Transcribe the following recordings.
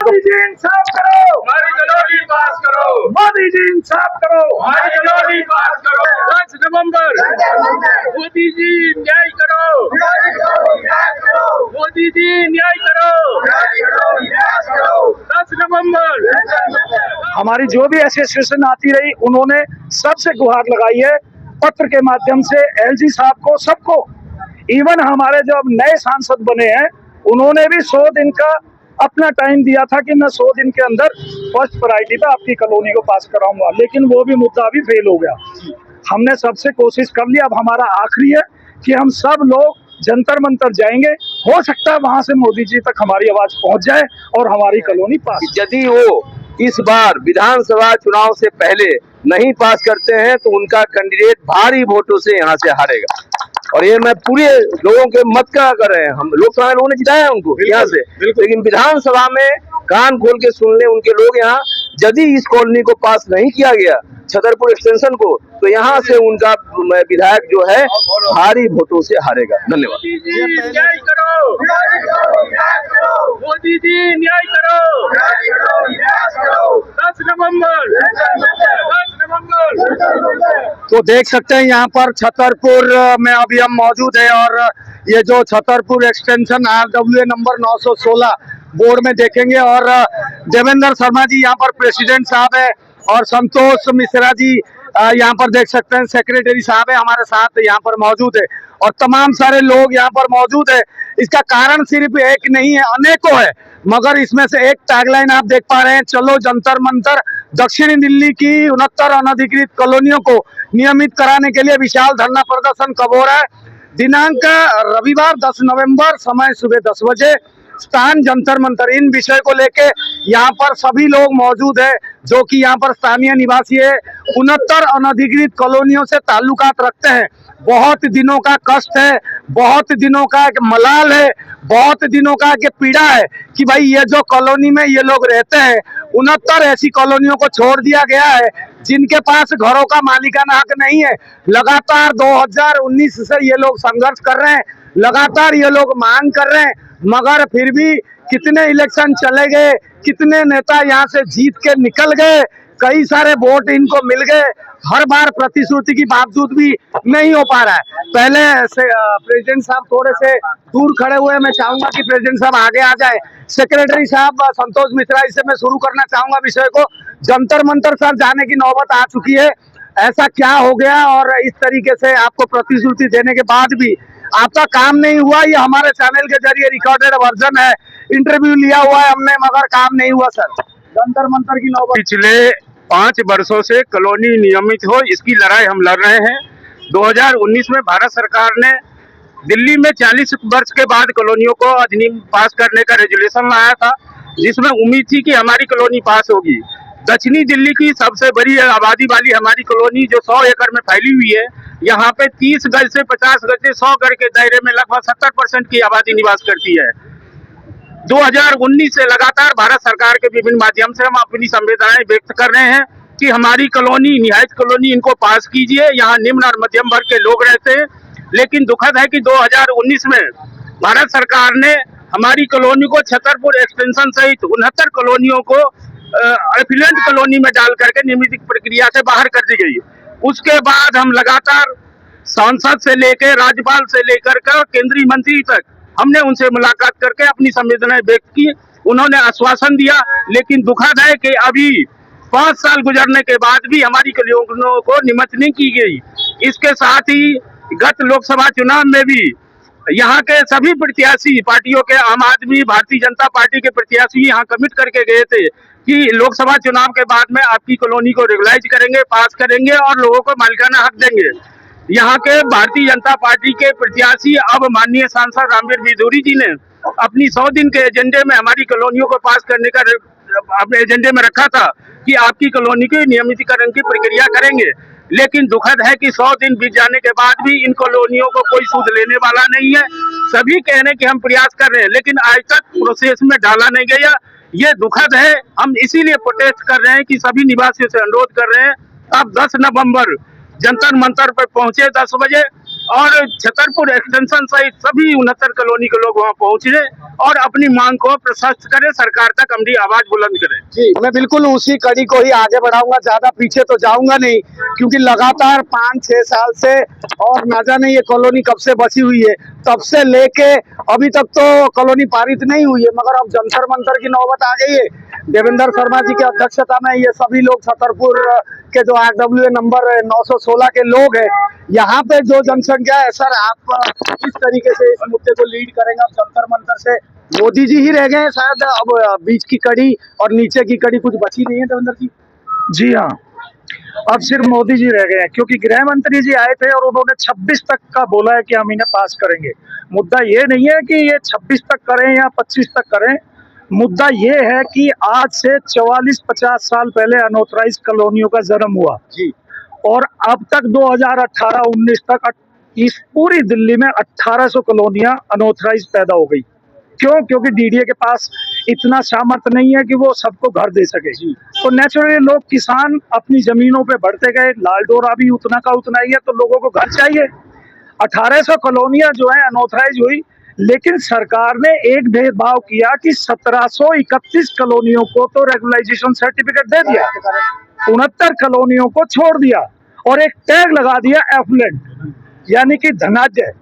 मोदी जी इंसाफ करो, हमारी कॉलोनी पास करो, मोदी जी इंसाफ करो, हमारी कॉलोनी पास करो। 10 नवंबर मोदी जी न्याय करो, मोदी जी न्याय करो, 10 नवंबर। हमारी जो भी एसोसिएशन आती रही उन्होंने सबसे गुहार लगाई है पत्र के माध्यम से, एलजी साहब को, सबको। इवन हमारे जो अब नए सांसद बने हैं उन्होंने भी 100 दिन का अपना टाइम दिया था कि मैं 100 दिन के अंदर फर्स्ट प्रायोरिटी पे आपकी कॉलोनी को पास कराऊंगा, लेकिन वो भी मुद्दा भी फेल हो गया। हमने सबसे कोशिश कर ली, अब हमारा आखिरी है कि हम सब लोग जंतर मंतर जाएंगे, हो सकता है वहां से मोदी जी तक हमारी आवाज पहुंच जाए और हमारी कॉलोनी पास। यदि वो इस बार विधानसभा चुनाव से पहले नहीं पास करते हैं तो उनका कैंडिडेट भारी वोटों से यहाँ से हारेगा। और ये मैं पूरे लोगों के मत का कर रहे हैं, हम लोकसभा में लोगों ने जिताया उनको यहाँ से, लेकिन विधानसभा में कान खोल के सुन ले उनके लोग यहाँ। यदि इस कॉलोनी को पास नहीं किया गया, छतरपुर एक्सटेंशन को, तो यहाँ से उनका विधायक जो है भारी वोटों से हारेगा। धन्यवाद। मोदी जी न्याय करो, मोदी जी न्याय करो, 10 नवंबर, 10 नवंबर। तो देख सकते हैं यहाँ पर छतरपुर में अभी हम मौजूद है और ये जो Chhatarpur extension RWA number 916 board में देखेंगे और देवेंद्र शर्मा जी यहाँ पर प्रेसिडेंट साहब है और संतोष मिश्रा जी यहाँ पर देख सकते हैं सेक्रेटरी साहब है हमारे साथ यहाँ पर मौजूद है और तमाम सारे लोग यहाँ पर मौजूद है। इसका कारण सिर्फ एक नहीं है, अनेकों है, मगर इसमें से एक टैगलाइन आप देख पा रहे हैं, चलो जंतर मंतर। दक्षिणी दिल्ली की 69 अनधिकृत कॉलोनियों को नियमित कराने के लिए विशाल धरना प्रदर्शन कब हो रहा है? दिनांक रविवार 10 नवंबर, समय सुबह 10 बजे, स्थान जंतर मंतर। इन विषय को लेके यहाँ पर सभी लोग मौजूद है जो कि यहाँ पर स्थानीय निवासी है, 69 अनधिकृत कॉलोनियों से ताल्लुकात रखते हैं। बहुत दिनों का कष्ट है, बहुत दिनों का एक मलाल है, बहुत दिनों का एक पीड़ा है कि भाई ये जो कॉलोनी में ये लोग रहते हैं, 69 ऐसी कॉलोनियों को छोड़ दिया गया है जिनके पास घरों का मालिकाना हक नहीं है। लगातार 2019 से ये लोग संघर्ष कर रहे हैं, लगातार ये लोग मांग कर रहे हैं, मगर फिर भी कितने इलेक्शन चले गए, कितने नेता यहाँ से जीत के निकल गए, कई सारे वोट इनको मिल गए, हर बार प्रतिश्रुति के बावजूद भी नहीं हो पा रहा है। पहले से प्रेसिडेंट साहब थोड़े से दूर खड़े हुए, मैं चाहूंगा कि प्रेसिडेंट साहब आगे आ जाए। सेक्रेटरी साहब संतोष मिश्रा, इससे मैं शुरू करना चाहूंगा विषय को। जंतर मंतर सर जाने की नौबत आ चुकी है, ऐसा क्या हो गया और इस तरीके से आपको प्रतिश्रुति देने के बाद भी आपका काम नहीं हुआ? ये हमारे चैनल के जरिए रिकॉर्डेड वर्जन है, इंटरव्यू लिया हुआ है हमने, मगर काम नहीं हुआ सर। जंतर मंतर की नौबत। पिछले 5 वर्षों से कॉलोनी नियमित हो, इसकी लड़ाई हम लड़ रहे हैं। 2019 में भारत सरकार ने दिल्ली में 40 वर्ष के बाद कॉलोनियों को अधिनियम पास करने का रेजुलेशन लाया था, जिसमें उम्मीद थी कि हमारी कॉलोनी पास होगी। दक्षिणी दिल्ली की सबसे बड़ी आबादी वाली हमारी कॉलोनी जो 100 एकड़ में फैली हुई है, यहाँ पे 30 गज से 50 गज से 100 गज के दायरे में लगभग 70% की आबादी निवास करती है। 2019 से लगातार भारत सरकार के विभिन्न माध्यम से हम अपनी संवेदनाएं व्यक्त कर रहे हैं कि हमारी कॉलोनी, निहायत कॉलोनी, इनको पास कीजिए। यहाँ निम्न और मध्यम वर्ग के लोग रहते हैं, लेकिन दुखद है कि 2019 में भारत सरकार ने हमारी कॉलोनी को छतरपुर एक्सटेंशन सहित 69 कॉलोनियों को एफिलेंट कॉलोनी में डाल करके नियमित प्रक्रिया से बाहर कर दी गई। उसके बाद हम लगातार सांसद से लेकर राज्यपाल से लेकर केंद्रीय मंत्री तक हमने उनसे मुलाकात करके अपनी संवेदनाएं व्यक्त की। उन्होंने आश्वासन दिया, लेकिन दुखद है कि अभी 5 साल गुजरने के बाद भी हमारी कॉलोनियों को नियमित नहीं की गई। इसके साथ ही गत लोकसभा चुनाव में भी यहाँ के सभी प्रत्याशी पार्टियों के, आम आदमी, भारतीय जनता पार्टी के प्रत्याशी यहाँ कमिट करके गए थे कि लोकसभा चुनाव के बाद में आपकी कॉलोनी को रेगुलाइज करेंगे, पास करेंगे और लोगों को मालिकाना हक देंगे। यहाँ के भारतीय जनता पार्टी के प्रत्याशी अब माननीय सांसद रामवीर बिधूरी जी ने अपनी 100 दिन के एजेंडे में हमारी कॉलोनियों को पास करने का अपने एजेंडे में रखा था कि आपकी कॉलोनी के नियमितीकरण की प्रक्रिया करेंगे। लेकिन दुखद है कि 100 दिन बीत जाने के बाद भी इन कॉलोनियों को कोई सूद लेने वाला नहीं है। सभी कह रहे हैं कि हम प्रयास कर रहे हैं, लेकिन आज तक प्रोसेस में डाला नहीं गया। ये दुखद है। हम इसीलिए प्रोटेस्ट कर रहे हैं कि सभी निवासियों से अनुरोध कर रहे हैं, अब 10 नवंबर जंतर मंतर पर पहुंचे 10 बजे और छतरपुर एक्सटेंशन सहित सभी 69 कॉलोनी के लोग वहां पहुंचे और अपनी मांग को प्रशस्त करें, सरकार तक अपनी आवाज बुलंद करें। जी, मैं बिल्कुल उसी कड़ी को ही आगे बढ़ाऊंगा, ज्यादा पीछे तो जाऊंगा नहीं, क्योंकि लगातार 5-6 साल से और ना जाने ये कॉलोनी कब से बसी हुई है, तब से लेके अभी तक तो कॉलोनी पारित नहीं हुई है, मगर अब जंतर मंतर की नौबत आ गई है। देवेंद्र शर्मा जी की अध्यक्षता में ये सभी लोग छतरपुर के जो RWA नंबर 916 के लोग हैं, यहाँ पे जो जनसंख्या है, सर आप किस तरीके से इस मुद्दे को लीड करेंगे? अब जंतर मंतर से मोदी जी ही रह गए हैं शायद, अब बीच की कड़ी और नीचे की कड़ी कुछ बची नहीं है देवेंद्र जी। जी हाँ, अब सिर्फ मोदी जी रह गए हैं, क्योंकि गृह मंत्री जी आए थे और उन्होंने 26 तक का बोला है कि हम इन्हें पास करेंगे। मुद्दा ये नहीं है कि ये 26 तक करें या 25 तक करें, मुद्दा ये है कि आज से 44-50 साल पहले अनऑथराइज कॉलोनियों का जन्म हुआ जी, और अब तक 2018-19 तक इस पूरी दिल्ली में 1800 कॉलोनियां अनऑथराइज पैदा हो गई। क्यों? क्योंकि डीडीए के पास इतना सामर्थ्य नहीं है कि वो सबको घर दे सके। तो नेचुरली लोग किसान अपनी जमीनों पे बढ़ते गए, लाल डोरा भी उतना का उतना ही है, तो लोगों को घर चाहिए। 1800 कॉलोनियां जो है अनऑथराइज हुई, लेकिन सरकार ने एक भेदभाव किया कि 1731 कॉलोनियों को तो रेगुलाइजेशन सर्टिफिकेट दे दिया, 69 कॉलोनियों को छोड़ दिया और एक टैग लगा दिया एफ्लुएंट, यानी कि धनाढ्य।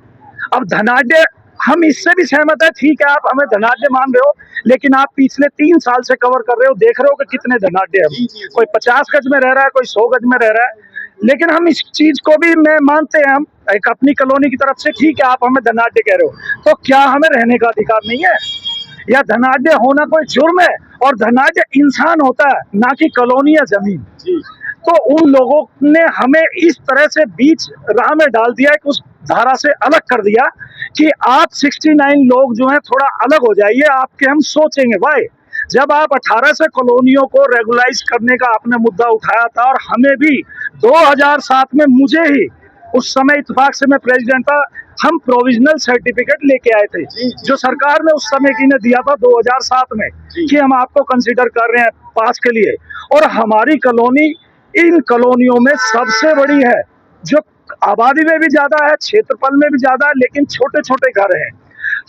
अब धनाढ्य हम इससे भी सहमत है, ठीक है आप हमें धनाढ्य मान रहे हो, लेकिन आप पिछले 3 साल से कवर कर रहे हो, देख रहे हो कि कितने धनाढ्य हैं। कोई 50 गज में रह रहा है, कोई 100 गज में रह रहा है, लेकिन हम इस चीज को भी मैं मानते हैं, हम एक अपनी कॉलोनी की तरफ से, ठीक है आप हमें धनाढ्य कह रहे हो, तो क्या हमें रहने का अधिकार नहीं है? या धनाढ्य होना कोई जुर्म है? और धनाढ्य इंसान होता है, ना कि कॉलोनी या जमीन। तो उन लोगों ने हमें इस तरह से बीच राह में डाल दिया कि उस धारा से अलग कर दिया कि आप 69 लोग जो हैं थोड़ा अलग हो जाइए, आपके हम सोचेंगे। भाई जब आप 1800 कॉलोनियों को रेगुलाइज करने का आपने मुद्दा उठाया था, और हमें भी 2007 में, मुझे ही उस समय इत्तेफाक से मैं प्रेसिडेंट था, हम प्रोविजनल सर्टिफिकेट लेके आए थे जो सरकार ने उस समय की ने दिया था 2007 में कि हम आपको कंसीडर कर रहे हैं पास के लिए। और हमारी कॉलोनी इन कॉलोनियों में सबसे बड़ी है, जो आबादी में भी ज्यादा है, क्षेत्रफल में भी ज्यादा है, लेकिन छोटे छोटे घर हैं।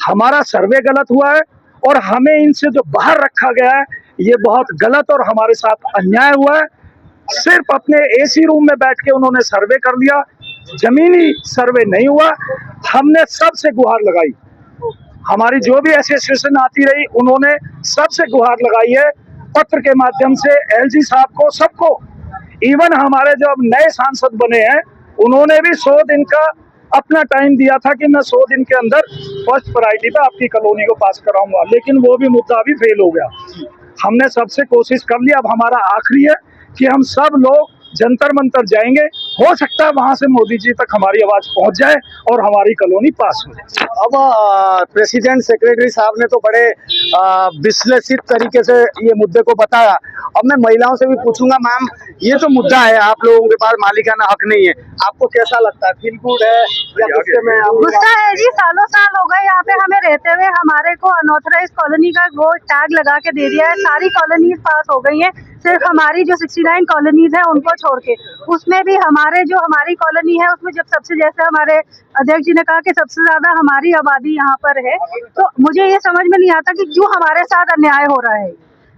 हमारा सर्वे गलत हुआ है और हमें इनसे जो बाहर रखा गया है ये बहुत गलत और हमारे साथ अन्याय हुआ है। सिर्फ अपने एसी रूम में बैठ के उन्होंने सर्वे कर लिया, जमीनी सर्वे नहीं हुआ। हमने सबसे गुहार लगाई, हमारी जो भी एसोसिएशन आती रही उन्होंने सबसे गुहार लगाई है, पत्र के माध्यम से, एलजी साहब को, सबको। इवन हमारे जो अब नए सांसद बने हैं उन्होंने भी 100 दिन का अपना टाइम दिया था कि मैं 100 दिन के अंदर फर्स्ट प्रायोरिटी पे आपकी कॉलोनी को पास कराऊंगा, लेकिन वो भी मुद्दा अभी फेल हो गया। हमने सबसे कोशिश कर लिया, अब हमारा आखिरी है कि हम सब लोग जंतर मंतर जाएंगे, हो सकता है वहां से मोदी जी तक हमारी आवाज पहुंच जाए और हमारी कॉलोनी पास हो जाए। अब प्रेसिडेंट सेक्रेटरी साहब ने तो बड़े विश्लेषित तरीके से ये मुद्दे को बताया। अब मैं महिलाओं से भी पूछूंगा, मैम ये जो मुद्दा है, आप लोगों के पास मालिकाना हक नहीं है, आपको कैसा लगता है? फील गुड है या गुस्से में? गुस्सा है जी, सालों साल हो गए यहाँ पे हमें रहते हुए, हमारे को अनऑथराइज कॉलोनी का वो टैग लगा के दे दिया है। सारी कॉलोनीज पास हो गई हैं, सिर्फ हमारी जो 69 कॉलोनीज है उनको छोड़ के। उसमें भी हमारे जो हमारी कॉलोनी है उसमें जब सबसे, जैसे हमारे अध्यक्ष जी ने कहा कि सबसे ज्यादा हमारी आबादी यहाँ पर है, तो मुझे ये समझ में नहीं आता कि क्यों हमारे साथ अन्याय हो रहा है।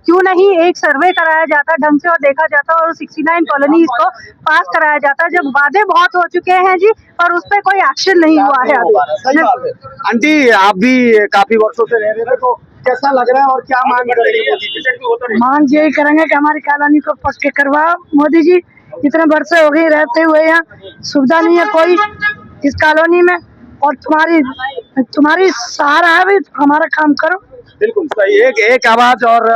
क्यों नहीं एक सर्वे कराया जाता ढंग से और देखा जाता और 69 कॉलोनीज को पास कराया जाता, जब वादे बहुत हो चुके हैं जी और उस पर कोई एक्शन नहीं हुआ है अभी। आंटी आप भी काफी वर्षों से रह रहे थे, तो कैसा लग रहा है और क्या मांग करेंगे? मांग यही करेंगे कि हमारी कॉलोनी को पक्के करवाओ मोदी जी। इतने वर्षे हो गए रहते हुए, यहाँ सुविधा नहीं है कोई इस कॉलोनी में, और तुम्हारी सहारा है भी, हमारा काम करो। बिल्कुल सही, एक आवाज और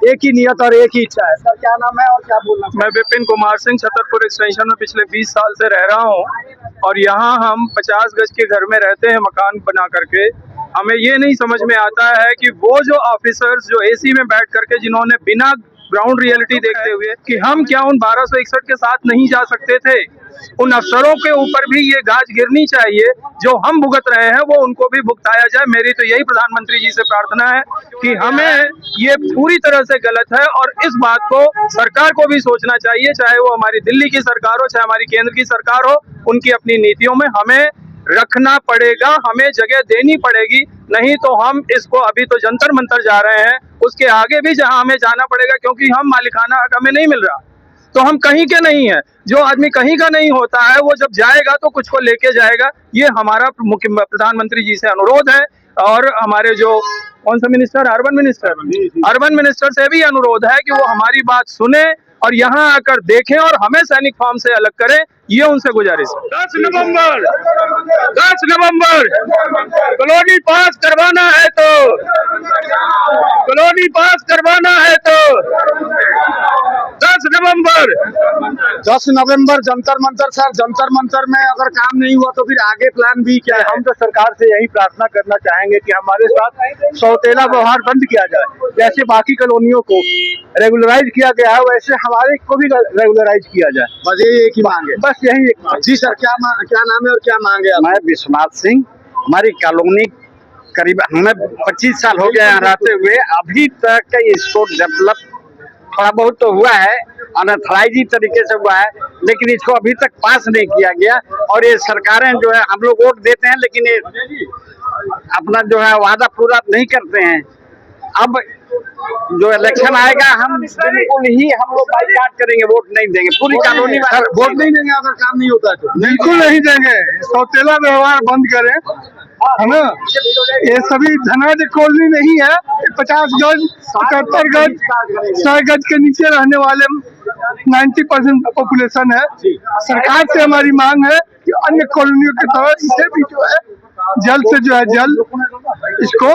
एक ही नियत और एक ही इच्छा है। सर क्या नाम है और क्या बोलना? मैं विपिन कुमार सिंह, छतरपुर एक्सटेंशन में पिछले 20 साल से रह रहा हूँ और यहाँ हम 50 गज के घर में रहते हैं मकान बना करके। हमें ये नहीं समझ में आता है कि वो जो ऑफिसर्स जो एसी में बैठ करके, जिन्होंने बिना ग्राउंड रियलिटी देखते हुए कि हम क्या उन 1261 के साथ नहीं जा सकते थे, उन अफसरों के ऊपर भी ये गाज गिरनी चाहिए। जो हम भुगत रहे हैं वो उनको भी भुगताया जाए। मेरी तो यही प्रधानमंत्री जी से प्रार्थना है कि हमें ये पूरी तरह से गलत है और इस बात को सरकार को भी सोचना चाहिए, चाहे वो हमारी दिल्ली की सरकार हो, चाहे हमारी केंद्र की सरकार हो, उनकी अपनी नीतियों में हमें रखना पड़ेगा, हमें जगह देनी पड़ेगी, नहीं तो हम इसको अभी तो जंतर मंतर जा रहे हैं, उसके आगे भी जहां हमें जाना पड़ेगा, क्योंकि हम मालिकाना हक हमें नहीं मिल रहा, तो हम कहीं के नहीं है। जो आदमी कहीं का नहीं होता है वो जब जाएगा तो कुछ को लेके जाएगा। ये हमारा प्रधानमंत्री जी से अनुरोध है, और हमारे जो कौन सा मिनिस्टर, अर्बन मिनिस्टर से भी अनुरोध है कि वो हमारी बात सुने और यहाँ आकर देखें और हमें सैनिक फार्म से अलग करें, ये उनसे गुजारिश है। 10 नवंबर कॉलोनी पास करवाना है तो, कॉलोनी पास करवाना है तो 10 नवंबर 10 नवंबर जंतर मंतर। सर, जंतर मंतर में अगर काम नहीं हुआ तो फिर आगे प्लान भी क्या है? हम तो सरकार से यही प्रार्थना करना चाहेंगे कि हमारे साथ सौतेला व्यवहार बंद किया जाए। जैसे बाकी कॉलोनियों को रेगुलराइज किया गया है वैसे हमारे को भी रेगुलराइज किया जाए। बस यही एक ही मांग है। बस यही एक मांग। जी सर, क्या नाम है और क्या मांग है? मैं विश्वनाथ सिंह, हमारी कॉलोनी करीब हमें 25 साल हो गया यहाँ रहते हुए, अभी तक इसको डेवलप थोड़ा बहुत तो हुआ है, अनऑथराइज तरीके से हुआ है, लेकिन इसको अभी तक पास नहीं किया गया। और ये सरकारें जो है, हम लोग वोट देते हैं लेकिन ये अपना जो है वादा पूरा नहीं करते हैं। अब जो इलेक्शन आएगा हम बिल्कुल ही हम लोग बाइकाट करेंगे, वोट नहीं देंगे, पूरी कॉलोनी में वोट नहीं देंगे अगर काम नहीं होता है तो? बिल्कुल नहीं देंगे। सौतेला व्यवहार बंद करें, है ना। ये सभी धनाढ्य कॉलोनी नहीं है, 50 गज 77 गज 100 गज के नीचे रहने वाले 90% पॉपुलेशन है। सरकार से हमारी मांग है कि अन्य कॉलोनियों की तरह इसे भी जो है जल्द से जो है जल्द इसको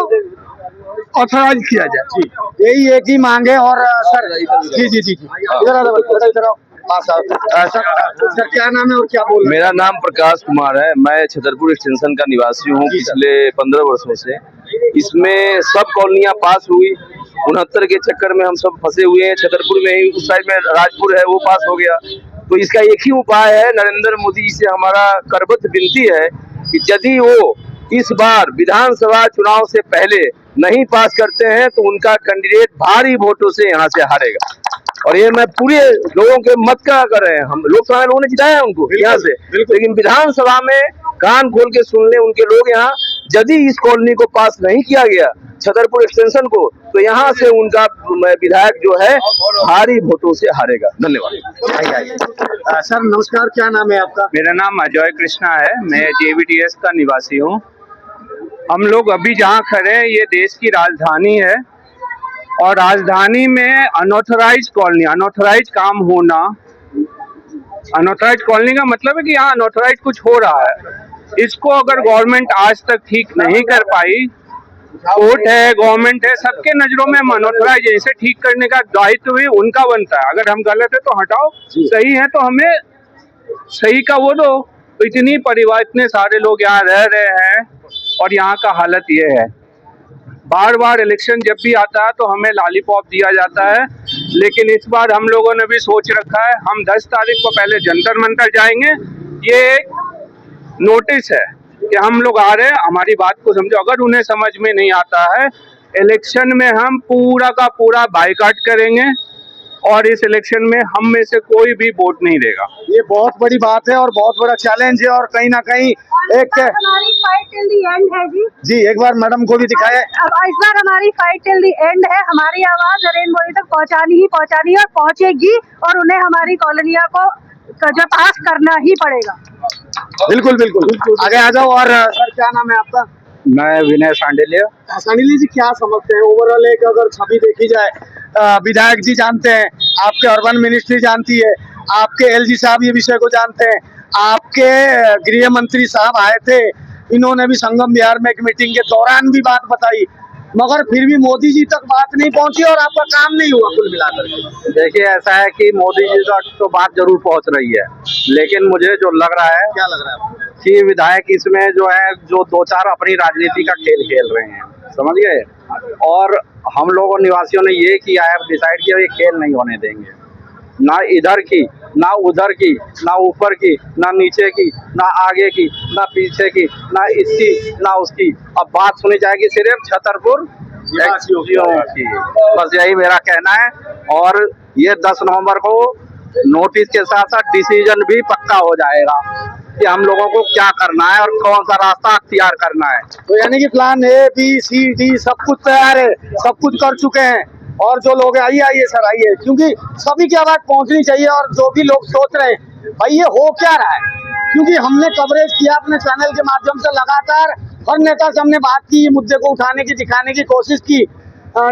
ऑथराइज किया जाए। यही एक ही मांग है। और सर, जी इधर आओ। सर क्या नाम है और क्या बोल रहे हैं? मेरा नाम प्रकाश कुमार है, मैं छतरपुर एक्सटेंशन का निवासी हूँ पिछले 15 वर्षों से। इसमें सब कॉलोनियाँ पास हुई, 69 के चक्कर में हम सब फंसे हुए हैं। छतरपुर में ही उस साइड में राजपुर है, वो पास हो गया। तो इसका एक ही उपाय है, नरेंद्र मोदी जी से हमारा करबद्ध विनती है कि यदि वो इस बार विधानसभा चुनाव से पहले नहीं पास करते हैं तो उनका कैंडिडेट भारी वोटों से यहाँ से हारेगा। और ये मैं पूरे लोगों के मत का कर रहे हैं, हम लोकसभा में लोगों ने जिताया है उनको यहाँ से, लेकिन विधानसभा में कान खोल के सुन ले उनके लोग यहाँ। यदि इस कॉलोनी को पास नहीं किया गया, छतरपुर एक्सटेंशन को, तो यहाँ से उनका विधायक जो है भारी वोटों से हारेगा। धन्यवाद। सर नमस्कार, क्या नाम है आपका? मेरा नाम अजय कृष्णा है, मैं JVTS का निवासी हूँ। हम लोग अभी जहाँ खड़े हैं ये देश की राजधानी है, और राजधानी में अनऑथराइज कॉलोनी, अनऑथराइज काम होना, अनऑथराइज कॉलोनी का मतलब है कि यहाँ अनऑथराइज कुछ हो रहा है। इसको अगर गवर्नमेंट आज तक ठीक नहीं कर पाई, कोर्ट है, गवर्नमेंट है, सबके नजरों में हम अनऑथराइज है, इसे ठीक करने का दायित्व भी उनका बनता है। अगर हम गलत है तो हटाओ, सही है तो हमें सही का वो दो। तो इतनी परिवार, इतने सारे लोग यहाँ रह रहे हैं और यहाँ का हालत ये है। बार बार इलेक्शन जब भी आता है तो हमें लॉलीपॉप दिया जाता है, लेकिन इस बार हम लोगों ने भी सोच रखा है, हम 10 तारीख को पहले जंतर मंतर जाएंगे। ये नोटिस है कि हम लोग आ रहे हैं, हमारी बात को समझो। अगर उन्हें समझ में नहीं आता है, इलेक्शन में हम पूरा का पूरा बाइकाट करेंगे और इस इलेक्शन में हम में से कोई भी वोट नहीं देगा। ये बहुत बड़ी बात है और बहुत बड़ा चैलेंज है, और कहीं ना कहीं एक हमारी फाइट टिल दी एंड है जी। एक बार मैडम को भी दिखाया। अब इस बार हमारी फाइट टिल दी एंड है। हमारी आवाज नरेंद्र मोदी तक पहुंचानी है और पहुंचेगी, और उन्हें हमारी कॉलोनिया को जो पास करना ही पड़ेगा। बिल्कुल आगे आ जाओ। और सर क्या नाम है आपका? मैं विनय सांडिल्य। सानिली जी, क्या समझते हैं ओवरऑल एक अगर छवि देखी जाए? विधायक जी जानते हैं, आपके अर्बन मिनिस्ट्री जानती है, आपके LG साहब ये विषय को जानते हैं, आपके गृह मंत्री साहब आए थे, इन्होंने भी संगम विहार में एक मीटिंग के दौरान भी बात बताई, मगर फिर भी मोदी जी तक बात नहीं पहुंची और आपका काम नहीं हुआ कुल मिलाकर के। देखिए, ऐसा है कि मोदी जी तक तो बात जरूर पहुंच रही है, लेकिन मुझे जो लग रहा है, क्या लग रहा है आपको? कि विधायक इसमें जो है जो 2-4 अपनी राजनीति का खेल खेल रहे हैं, समझ गए। और हम लोगों निवासियों ने ये किया है, डिसाइड किया, ये खेल नहीं होने देंगे। ना इधर की, ना उधर की, ना ऊपर की, ना नीचे की, ना आगे की, ना पीछे की, ना इसकी ना उसकी। अब बात सुनी जाएगी सिर्फ छतरपुर निवासियों की। बस यही मेरा कहना है। और ये 10 नवंबर को नोटिस के साथ साथ डिसीजन भी पक्का हो जाएगा। कि हम लोगों को क्या करना है और कौन सा रास्ता अख्तियार करना है। तो यानी कि प्लान ABCD सब कुछ तैयार है, सब कुछ कर चुके हैं। और जो लोग आइए आइए सर आइए, क्योंकि सभी की आवाज पहुंचनी चाहिए। और जो भी लोग सोच रहे हैं भाई ये हो क्या रहा है, क्योंकि हमने कवरेज किया अपने चैनल के माध्यम से लगातार, हर नेता से हमने बात की, मुद्दे को उठाने की, दिखाने की कोशिश की,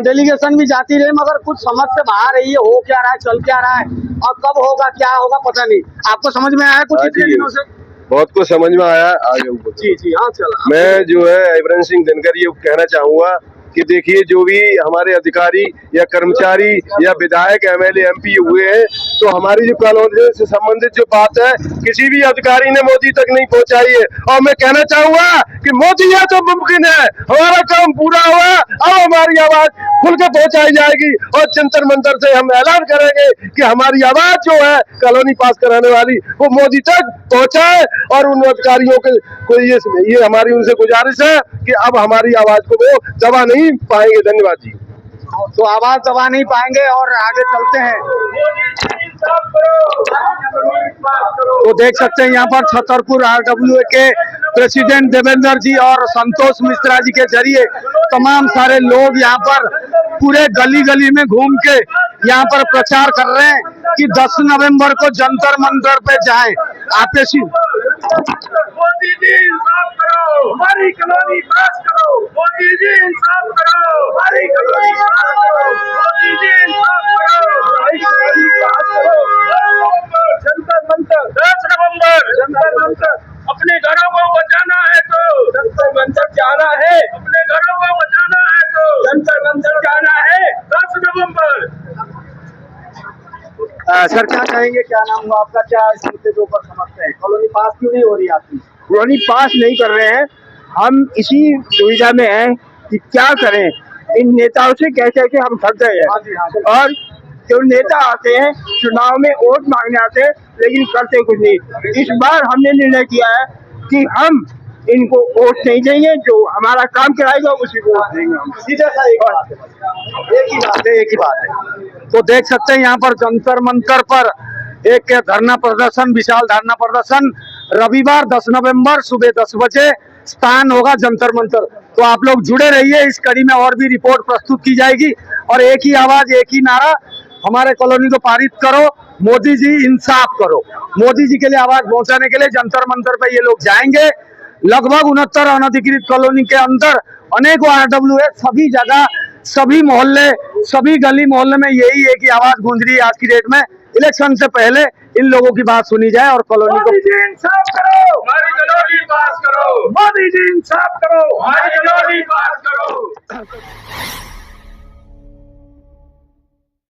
डेलीगेशन भी जाती रही, मगर कुछ समझ से बाहर है ये हो क्या रहा है, चल क्या रहा है और कब होगा क्या होगा पता नहीं। आपको समझ में आया कुछ इतने दिनों से? बहुत कुछ समझ में आया। आगे जी जी हाँ चला। मैं जो है अभिवरण सिंह धनकर ये कहना चाहूंगा कि देखिए जो भी हमारे अधिकारी या कर्मचारी या विधायक MLA MP हुए हैं, तो हमारी जो कॉलोनी से संबंधित जो बात है किसी भी अधिकारी ने मोदी तक नहीं पहुंचाई है। और मैं कहना चाहूंगा कि मोदी है तो मुमकिन है, हमारा काम पूरा हुआ, अब हमारी आवाज खुल के पहुंचाई जाएगी और जंतर मंतर से हम ऐलान करेंगे कि हमारी आवाज जो है कॉलोनी पास कराने वाली वो मोदी तक पहुंचाए। और उन अधिकारियों के को ये हमारी उनसे गुजारिश है कि अब हमारी आवाज को वो दबा नहीं पाएंगे। धन्यवाद जी। तो आवाज दबा नहीं पाएंगे और आगे चलते हैं। तो देख सकते हैं यहाँ पर छतरपुर RWA के प्रेसिडेंट देवेंद्र जी और संतोष मिश्रा जी के जरिए तमाम सारे लोग यहाँ पर पूरे गली गली में घूम के यहाँ पर प्रचार कर रहे हैं कि 10 नवंबर को जंतर मंतर पे जाएं। आपके मोदी जी इंसाफ करो, हमारी कॉलोनी पास करो। मोदी जी इंसाफ करो, हमारी कॉलोनी पास करो। मोदी जी इंसाफ करो, हमारी कॉलोनी पास करो। जंतर मंतर 10 नवंबर जंतर मंतर। अपने घरों को बचाना है तो जंतर मंतर जाना है, अपने घरों को बचाना है तो जंतर मंतर जाना है 10 नवंबर। सर क्या कहेंगे, क्या नाम हुआ आपका, क्या इस मुद्दे के ऊपर समझते हैं? कॉलोनी पास क्यों नहीं हो रही आपकी? कॉलोनी पास नहीं कर रहे हैं, हम इसी दुविधा में हैं कि क्या करें। इन नेताओं से कह कह के हम थक गए हाँ जी, हाँ जी। हैं। और जो नेता आते हैं चुनाव में वोट मांगने आते हैं लेकिन करते कुछ नहीं। इस बार हमने निर्णय किया है कि हम इनको वोट नहीं देंगे, जो हमारा काम कराएगा उसी को वोट देंगे हम। सीधा सा एक बात है, एक ही बात है, एक ही बात है। तो देख सकते हैं यहाँ पर जंतर मंतर पर एक धरना प्रदर्शन, विशाल धरना प्रदर्शन रविवार 10 नवंबर सुबह 10 बजे स्थान होगा जंतर मंतर। तो आप लोग जुड़े रहिए, इस कड़ी में और भी रिपोर्ट प्रस्तुत की जाएगी। और एक ही आवाज, एक ही नारा, हमारे कॉलोनी को पारित करो, मोदी जी इंसाफ करो। मोदी जी के लिए आवाज पहुंचाने के लिए जंतर मंतर पे ये लोग जाएंगे। लगभग 69 अनधिकृत कॉलोनी के अंदर अनेकों RWA, सभी जगह, सभी मोहल्ले, सभी गली मोहल्ले में यही एक ही आवाज गूंज रही है आज की डेट में। इलेक्शन से पहले इन लोगों की बात सुनी जाए और कॉलोनी को मोदी जी इंसाफ करो, हमारी कॉलोनी पास करो। मोदी जी इंसाफ करो, हमारी कॉलोनी पास